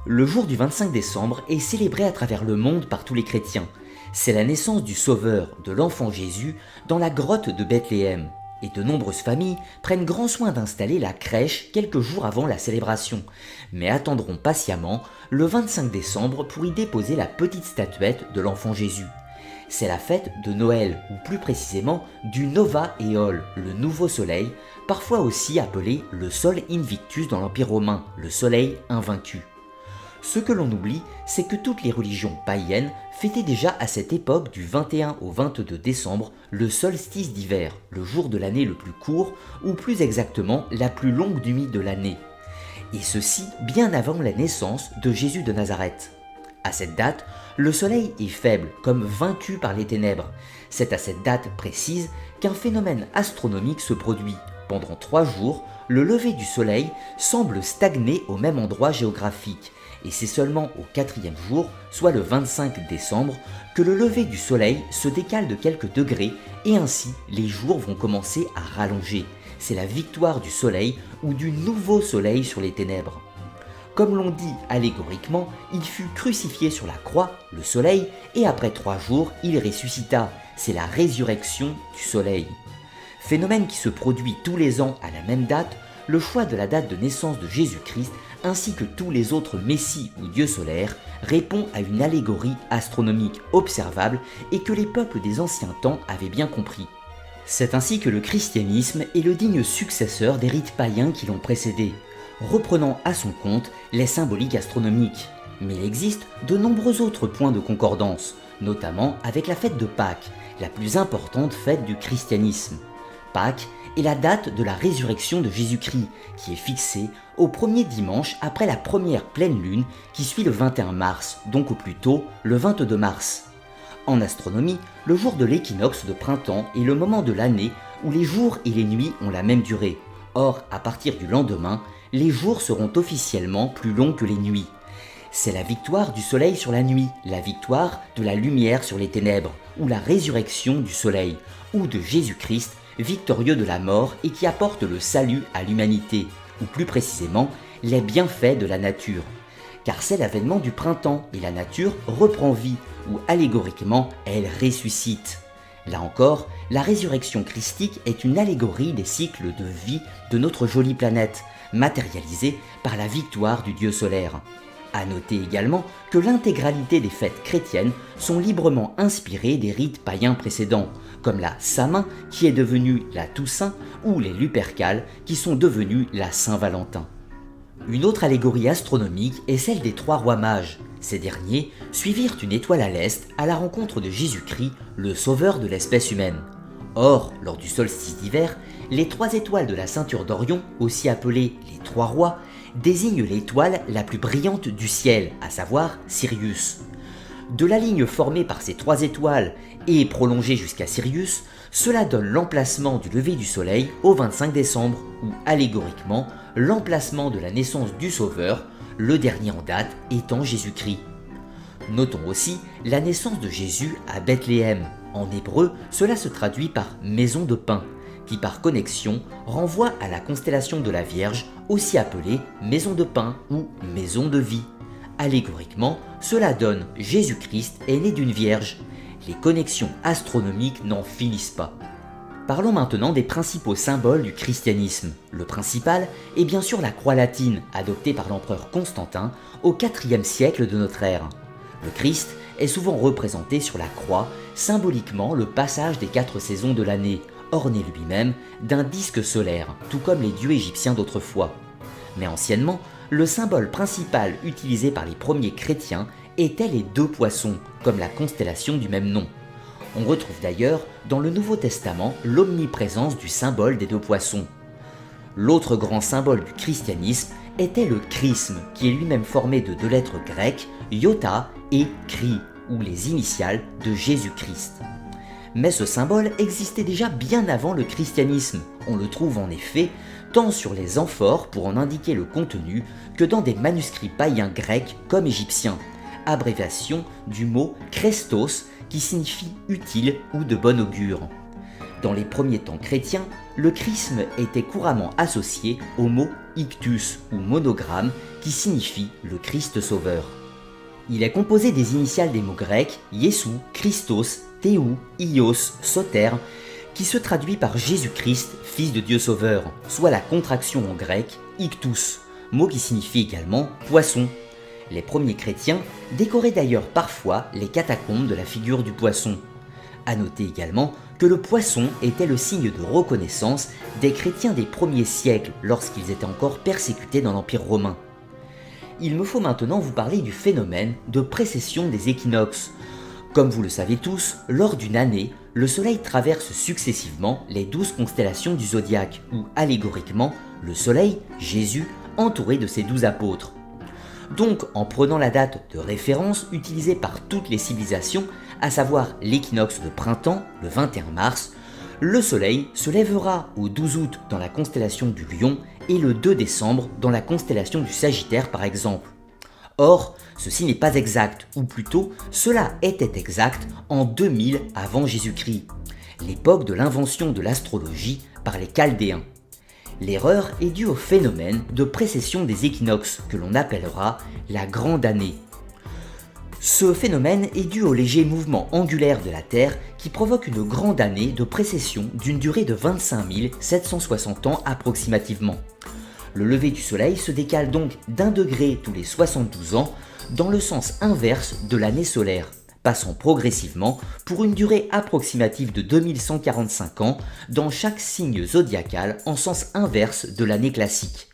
Le jour du 25 décembre est célébré à travers le monde par tous les chrétiens. C'est la naissance du Sauveur, de l'enfant Jésus, dans la grotte de Bethléem. Et de nombreuses familles prennent grand soin d'installer la crèche quelques jours avant la célébration, mais attendront patiemment le 25 décembre pour y déposer la petite statuette de l'enfant Jésus. C'est la fête de Noël, ou plus précisément du Nova Éole, le nouveau soleil, parfois aussi appelé le Sol Invictus dans l'Empire romain, le soleil invaincu. Ce que l'on oublie, c'est que toutes les religions païennes fêtaient déjà à cette époque du 21 au 22 décembre le solstice d'hiver, le jour de l'année le plus court, ou plus exactement la plus longue nuit de l'année. Et ceci bien avant la naissance de Jésus de Nazareth. À cette date, le soleil est faible, comme vaincu par les ténèbres. C'est à cette date précise qu'un phénomène astronomique se produit. Pendant 3 jours, le lever du soleil semble stagner au même endroit géographique. Et c'est seulement au 4e jour, soit le 25 décembre, que le lever du soleil se décale de quelques degrés et ainsi les jours vont commencer à rallonger. C'est la victoire du soleil ou du nouveau soleil sur les ténèbres. Comme l'on dit allégoriquement, il fut crucifié sur la croix, le soleil, et après 3 jours, il ressuscita. C'est la résurrection du soleil. Phénomène qui se produit tous les ans à la même date, le choix de la date de naissance de Jésus-Christ ainsi que tous les autres messies ou dieux solaires répond à une allégorie astronomique observable et que les peuples des anciens temps avaient bien compris. C'est ainsi que le christianisme est le digne successeur des rites païens qui l'ont précédé, reprenant à son compte les symboliques astronomiques. Mais il existe de nombreux autres points de concordance, notamment avec la fête de Pâques, la plus importante fête du christianisme. Pâques est la date de la résurrection de Jésus-Christ, qui est fixée au premier dimanche après la première pleine lune qui suit le 21 mars, donc au plus tôt le 22 mars. En astronomie, le jour de l'équinoxe de printemps est le moment de l'année où les jours et les nuits ont la même durée. Or, à partir du lendemain, les jours seront officiellement plus longs que les nuits. C'est la victoire du soleil sur la nuit, la victoire de la lumière sur les ténèbres, ou la résurrection du soleil, ou de Jésus-Christ, victorieux de la mort et qui apporte le salut à l'humanité, ou plus précisément, les bienfaits de la nature. Car c'est l'avènement du printemps et la nature reprend vie, ou allégoriquement, elle ressuscite. Là encore, la résurrection christique est une allégorie des cycles de vie de notre jolie planète, matérialisée par la victoire du dieu solaire. À noter également que l'intégralité des fêtes chrétiennes sont librement inspirées des rites païens précédents, comme la Samin qui est devenue la Toussaint ou les Lupercales qui sont devenues la Saint-Valentin. Une autre allégorie astronomique est celle des 3 rois mages. Ces derniers suivirent une étoile à l'est à la rencontre de Jésus-Christ, le sauveur de l'espèce humaine. Or, lors du solstice d'hiver, les 3 étoiles de la ceinture d'Orion, aussi appelées les 3 rois, désignent l'étoile la plus brillante du ciel, à savoir Sirius. De la ligne formée par ces 3 étoiles et prolongée jusqu'à Sirius, cela donne l'emplacement du lever du soleil au 25 décembre, ou allégoriquement l'emplacement de la naissance du Sauveur, le dernier en date étant Jésus-Christ. Notons aussi la naissance de Jésus à Bethléem. En hébreu, cela se traduit par maison de pain, qui par connexion renvoie à la constellation de la Vierge, aussi appelée maison de pain ou maison de vie. Allégoriquement, cela donne Jésus-Christ est né d'une Vierge. Les connexions astronomiques n'en finissent pas. Parlons maintenant des principaux symboles du christianisme. Le principal est bien sûr la croix latine, adoptée par l'empereur Constantin au IVe siècle de notre ère. Le Christ est souvent représenté sur la croix, symboliquement le passage des 4 saisons de l'année, orné lui-même d'un disque solaire, tout comme les dieux égyptiens d'autrefois. Mais anciennement, le symbole principal utilisé par les premiers chrétiens étaient les 2 poissons, comme la constellation du même nom. On retrouve d'ailleurs dans le Nouveau Testament l'omniprésence du symbole des 2 poissons. L'autre grand symbole du christianisme était le chrisme, qui est lui-même formé de 2 lettres grecques, iota et Christ, ou les initiales de Jésus-Christ. Mais ce symbole existait déjà bien avant le christianisme. On le trouve en effet tant sur les amphores pour en indiquer le contenu que dans des manuscrits païens grecs comme égyptiens, abréviation du mot Christos qui signifie utile ou de bon augure. Dans les premiers temps chrétiens, le chrisme était couramment associé au mot ictus ou monogramme qui signifie le Christ sauveur. Il est composé des initiales des mots grecs Iesou, Christos, Théou, Ios, Soter, qui se traduit par Jésus-Christ, Fils de Dieu sauveur, soit la contraction en grec ictus, mot qui signifie également poisson. Les premiers chrétiens décoraient d'ailleurs parfois les catacombes de la figure du poisson. À noter également que le poisson était le signe de reconnaissance des chrétiens des premiers siècles lorsqu'ils étaient encore persécutés dans l'Empire romain. Il me faut maintenant vous parler du phénomène de précession des équinoxes. Comme vous le savez tous, lors d'une année, le Soleil traverse successivement les 12 constellations du zodiaque, ou allégoriquement, le Soleil, Jésus, entouré de ses 12 apôtres. Donc, en prenant la date de référence utilisée par toutes les civilisations, à savoir l'équinoxe de printemps, le 21 mars, le Soleil se lèvera au 12 août dans la constellation du Lion et le 2 décembre dans la constellation du Sagittaire par exemple. Or, ceci n'est pas exact, ou plutôt, cela était exact en 2000 avant Jésus-Christ, l'époque de l'invention de l'astrologie par les Chaldéens. L'erreur est due au phénomène de précession des équinoxes que l'on appellera la grande année. Ce phénomène est dû au léger mouvement angulaire de la Terre qui provoque une grande année de précession d'une durée de 25 760 ans approximativement. Le lever du Soleil se décale donc d'1 degré tous les 72 ans dans le sens inverse de l'année solaire, passant progressivement pour une durée approximative de 2145 ans dans chaque signe zodiacal en sens inverse de l'année classique.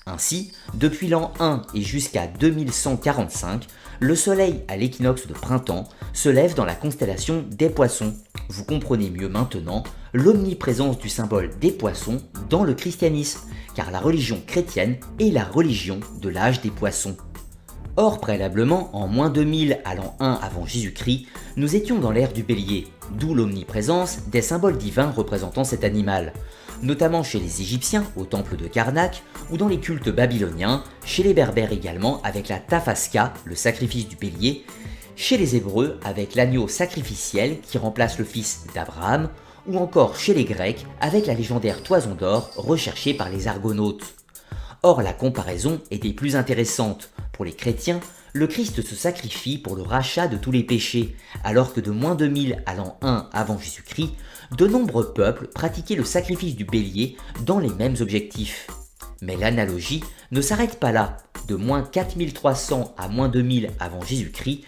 Ainsi, depuis l'an 1 et jusqu'à 2145, le Soleil à l'équinoxe de printemps se lève dans la constellation des Poissons. Vous comprenez mieux maintenant l'omniprésence du symbole des poissons dans le christianisme, car la religion chrétienne est la religion de l'âge des poissons. Or, préalablement, en moins 2000 à l'an 1 avant Jésus-Christ, nous étions dans l'ère du bélier, d'où l'omniprésence des symboles divins représentant cet animal, notamment chez les Égyptiens au temple de Karnak ou dans les cultes babyloniens, chez les Berbères également avec la Tafaska, le sacrifice du bélier, chez les Hébreux avec l'agneau sacrificiel qui remplace le fils d'Abraham, ou encore chez les Grecs avec la légendaire toison d'or recherchée par les Argonautes. Or, la comparaison est des plus intéressantes. Pour les chrétiens, le Christ se sacrifie pour le rachat de tous les péchés, alors que de moins 2000 à l'an 1 avant Jésus-Christ, de nombreux peuples pratiquaient le sacrifice du bélier dans les mêmes objectifs. Mais l'analogie ne s'arrête pas là. De moins 4300 à moins 2000 avant Jésus-Christ,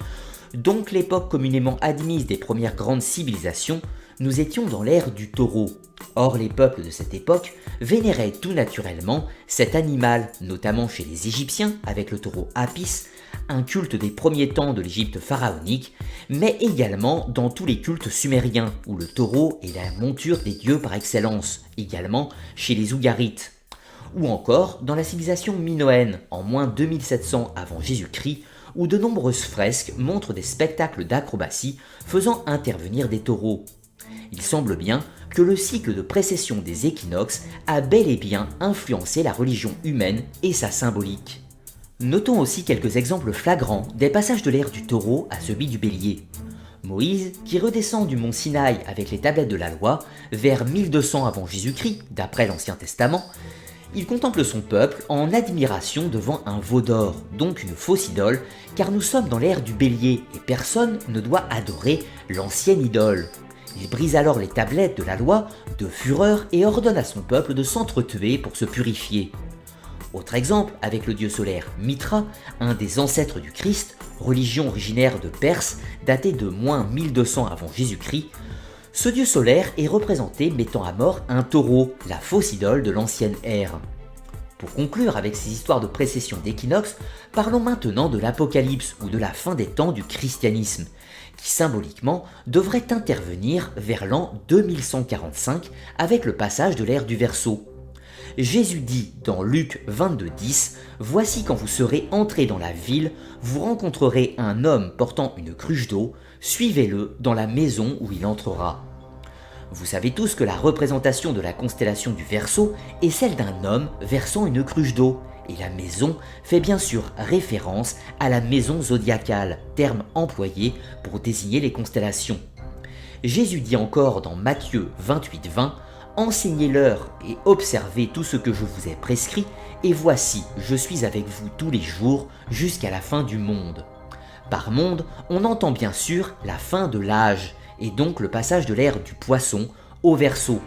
donc l'époque communément admise des premières grandes civilisations, nous étions dans l'ère du taureau. Or, les peuples de cette époque vénéraient tout naturellement cet animal, notamment chez les Égyptiens avec le taureau Apis, un culte des premiers temps de l'Égypte pharaonique, mais également dans tous les cultes sumériens, où le taureau est la monture des dieux par excellence, également chez les Ougarites. Ou encore dans la civilisation minoenne, en moins 2700 avant Jésus-Christ, où de nombreuses fresques montrent des spectacles d'acrobatie faisant intervenir des taureaux. Il semble bien que le cycle de précession des équinoxes a bel et bien influencé la religion humaine et sa symbolique. Notons aussi quelques exemples flagrants des passages de l'ère du taureau à celui du bélier. Moïse, qui redescend du mont Sinaï avec les tablettes de la loi, vers 1200 avant Jésus-Christ, d'après l'Ancien Testament, il contemple son peuple en admiration devant un veau d'or, donc une fausse idole, car nous sommes dans l'ère du bélier et personne ne doit adorer l'ancienne idole. Il brise alors les tablettes de la loi de fureur et ordonne à son peuple de s'entretuer pour se purifier. Autre exemple avec le dieu solaire Mitra, un des ancêtres du Christ, religion originaire de Perse, datée de moins 1200 avant Jésus-Christ. Ce dieu solaire est représenté mettant à mort un taureau, la fausse idole de l'ancienne ère. Pour conclure avec ces histoires de précession d'équinoxes, parlons maintenant de l'Apocalypse ou de la fin des temps du christianisme, qui symboliquement devrait intervenir vers l'an 2145 avec le passage de l'ère du Verseau. Jésus dit dans Luc 22:10 « Voici quand vous serez entrés dans la ville, vous rencontrerez un homme portant une cruche d'eau, suivez-le dans la maison où il entrera. » Vous savez tous que la représentation de la constellation du Verseau est celle d'un homme versant une cruche d'eau, et la maison fait bien sûr référence à la maison zodiacale, terme employé pour désigner les constellations. Jésus dit encore dans Matthieu 28:20 « Enseignez-leur et observez tout ce que je vous ai prescrit, et voici, je suis avec vous tous les jours jusqu'à la fin du monde. » Par monde, on entend bien sûr la fin de l'âge, et donc le passage de l'ère du poisson au Verseau.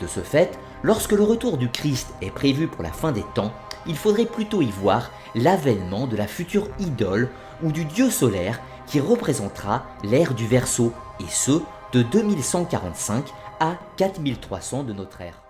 De ce fait, lorsque le retour du Christ est prévu pour la fin des temps, il faudrait plutôt y voir l'avènement de la future idole ou du dieu solaire qui représentera l'ère du Verseau, et ce, de 2145 à 4300 de notre ère.